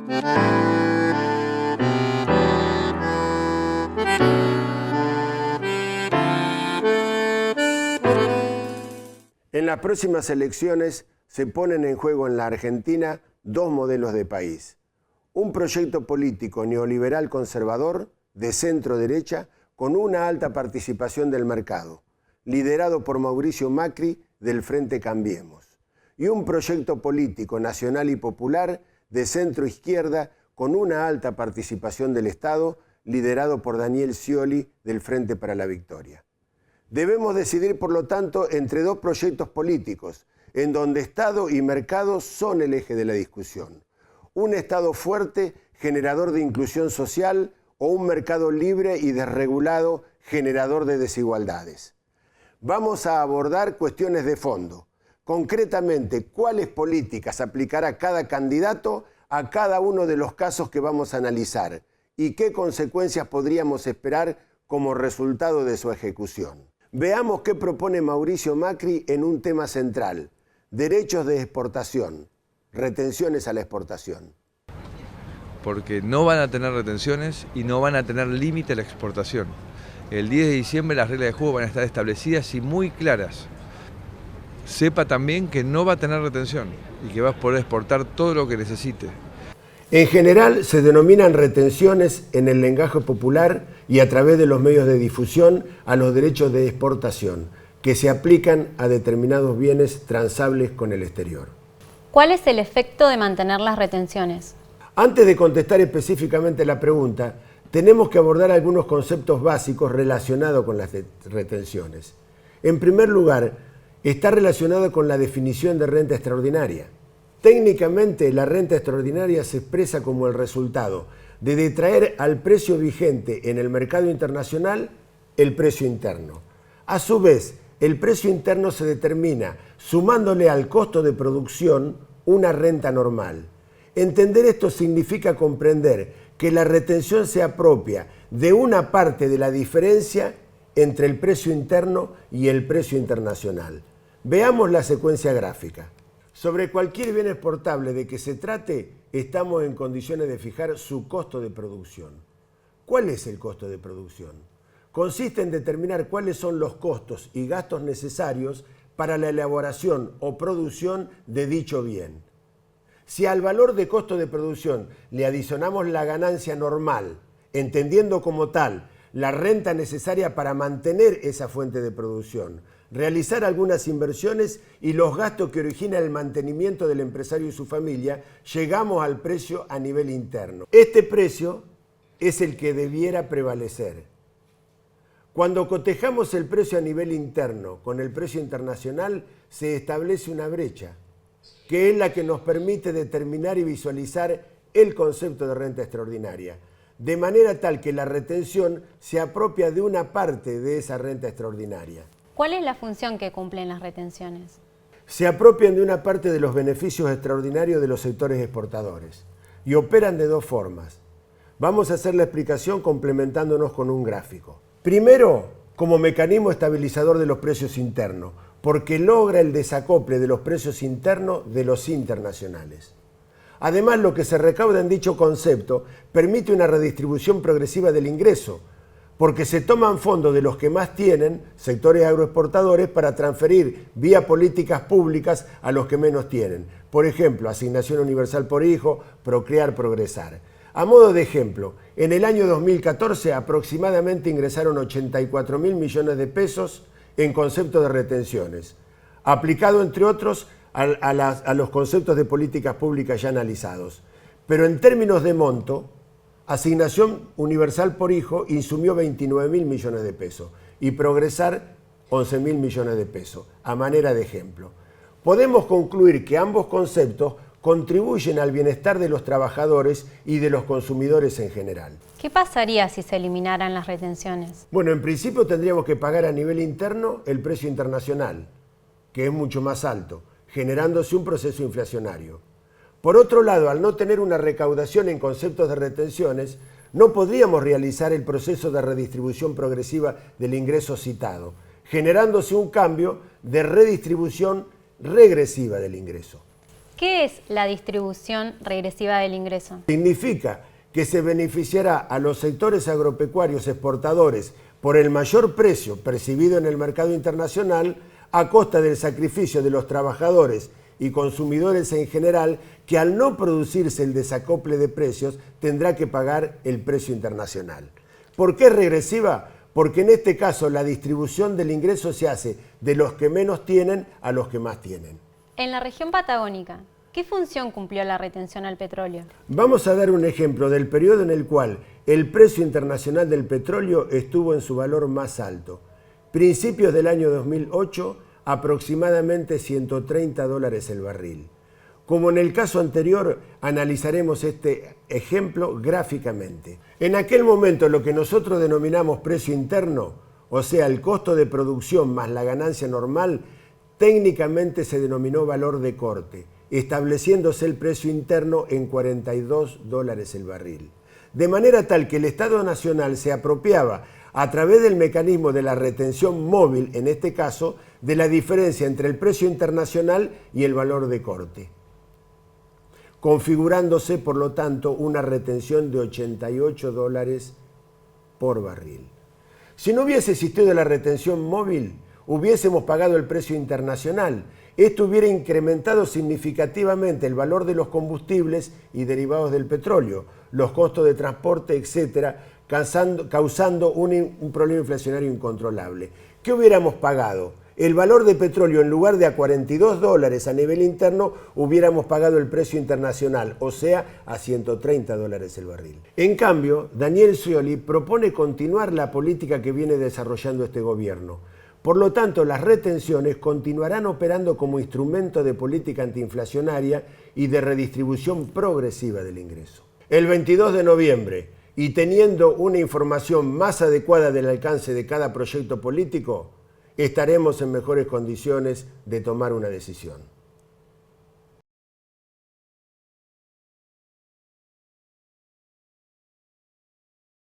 En las próximas elecciones se ponen en juego en la Argentina dos modelos de país. Un proyecto político neoliberal conservador de centro-derecha con una alta participación del mercado, liderado por Mauricio Macri del Frente Cambiemos. Y un proyecto político nacional y popular de centro-izquierda con una alta participación del Estado, liderado por Daniel Scioli del Frente para la Victoria. Debemos decidir, por lo tanto, entre dos proyectos políticos, en donde Estado y mercado son el eje de la discusión. Un Estado fuerte, generador de inclusión social, o un mercado libre y desregulado, generador de desigualdades. Vamos a abordar cuestiones de fondo. Concretamente, ¿cuáles políticas aplicará cada candidato a cada uno de los casos que vamos a analizar? ¿Y qué consecuencias podríamos esperar como resultado de su ejecución? Veamos qué propone Mauricio Macri en un tema central: derechos de exportación, retenciones a la exportación. Porque no van a tener retenciones y no van a tener límite a la exportación. El 10 de diciembre las reglas de juego van a estar establecidas y muy claras. Sepa también que no va a tener retención y que va a poder exportar todo lo que necesite. En general se denominan retenciones en el lenguaje popular y a través de los medios de difusión a los derechos de exportación, que se aplican a determinados bienes transables con el exterior. ¿Cuál es el efecto de mantener las retenciones? Antes de contestar específicamente la pregunta, tenemos que abordar algunos conceptos básicos relacionados con las retenciones. En primer lugar, está relacionado con la definición de renta extraordinaria. Técnicamente, la renta extraordinaria se expresa como el resultado de detraer al precio vigente en el mercado internacional el precio interno. A su vez, el precio interno se determina sumándole al costo de producción una renta normal. Entender esto significa comprender que la retención se apropia de una parte de la diferencia entre el precio interno y el precio internacional. Veamos la secuencia gráfica. Sobre cualquier bien exportable de que se trate, estamos en condiciones de fijar su costo de producción. ¿Cuál es el costo de producción? Consiste en determinar cuáles son los costos y gastos necesarios para la elaboración o producción de dicho bien. Si al valor de costo de producción le adicionamos la ganancia normal, entendiendo como tal la renta necesaria para mantener esa fuente de producción, realizar algunas inversiones y los gastos que origina el mantenimiento del empresario y su familia, llegamos al precio a nivel interno. Este precio es el que debiera prevalecer. Cuando cotejamos el precio a nivel interno con el precio internacional, se establece una brecha, que es la que nos permite determinar y visualizar el concepto de renta extraordinaria, de manera tal que la retención se apropia de una parte de esa renta extraordinaria. ¿Cuál es la función que cumplen las retenciones? Se apropian de una parte de los beneficios extraordinarios de los sectores exportadores y operan de dos formas. Vamos a hacer la explicación complementándonos con un gráfico. Primero, como mecanismo estabilizador de los precios internos, porque logra el desacople de los precios internos de los internacionales. Además, lo que se recauda en dicho concepto permite una redistribución progresiva del ingreso, porque se toman fondos de los que más tienen, sectores agroexportadores, para transferir vía políticas públicas a los que menos tienen. Por ejemplo, asignación universal por hijo, procrear, progresar. A modo de ejemplo, en el año 2014 aproximadamente ingresaron 84.000 millones de pesos en concepto de retenciones, aplicado entre otros a los conceptos de políticas públicas ya analizados. Pero en términos de monto, asignación universal por hijo insumió 29.000 millones de pesos y progresar 11.000 millones de pesos, a manera de ejemplo. Podemos concluir que ambos conceptos contribuyen al bienestar de los trabajadores y de los consumidores en general. ¿Qué pasaría si se eliminaran las retenciones? Bueno, en principio tendríamos que pagar a nivel interno el precio internacional, que es mucho más alto, generándose un proceso inflacionario. Por otro lado, al no tener una recaudación en conceptos de retenciones, no podríamos realizar el proceso de redistribución progresiva del ingreso citado, generándose un cambio de redistribución regresiva del ingreso. ¿Qué es la distribución regresiva del ingreso? Significa que se beneficiará a los sectores agropecuarios exportadores por el mayor precio percibido en el mercado internacional a costa del sacrificio de los trabajadores y consumidores en general, que al no producirse el desacople de precios tendrá que pagar el precio internacional. ¿Por qué es regresiva? Porque en este caso la distribución del ingreso se hace de los que menos tienen a los que más tienen. En la región patagónica, ¿qué función cumplió la retención al petróleo? Vamos a dar un ejemplo del periodo en el cual el precio internacional del petróleo estuvo en su valor más alto. Principios del año 2008, aproximadamente $130 el barril. Como en el caso anterior, analizaremos este ejemplo gráficamente. En aquel momento, lo que nosotros denominamos precio interno, o sea, el costo de producción más la ganancia normal, técnicamente se denominó valor de corte, estableciéndose el precio interno en $42 el barril. De manera tal que el Estado Nacional se apropiaba, a través del mecanismo de la retención móvil, en este caso, de la diferencia entre el precio internacional y el valor de corte, configurándose, por lo tanto, una retención de $88 por barril. Si no hubiese existido la retención móvil, hubiésemos pagado el precio internacional. Esto hubiera incrementado significativamente el valor de los combustibles y derivados del petróleo, los costos de transporte, etcétera, causando un problema inflacionario incontrolable. ¿Qué hubiéramos pagado? El valor de petróleo, en lugar de a $42 a nivel interno, hubiéramos pagado el precio internacional, o sea, a $130 el barril. En cambio, Daniel Scioli propone continuar la política que viene desarrollando este gobierno. Por lo tanto, las retenciones continuarán operando como instrumento de política antiinflacionaria y de redistribución progresiva del ingreso. El 22 de noviembre, y teniendo una información más adecuada del alcance de cada proyecto político, estaremos en mejores condiciones de tomar una decisión.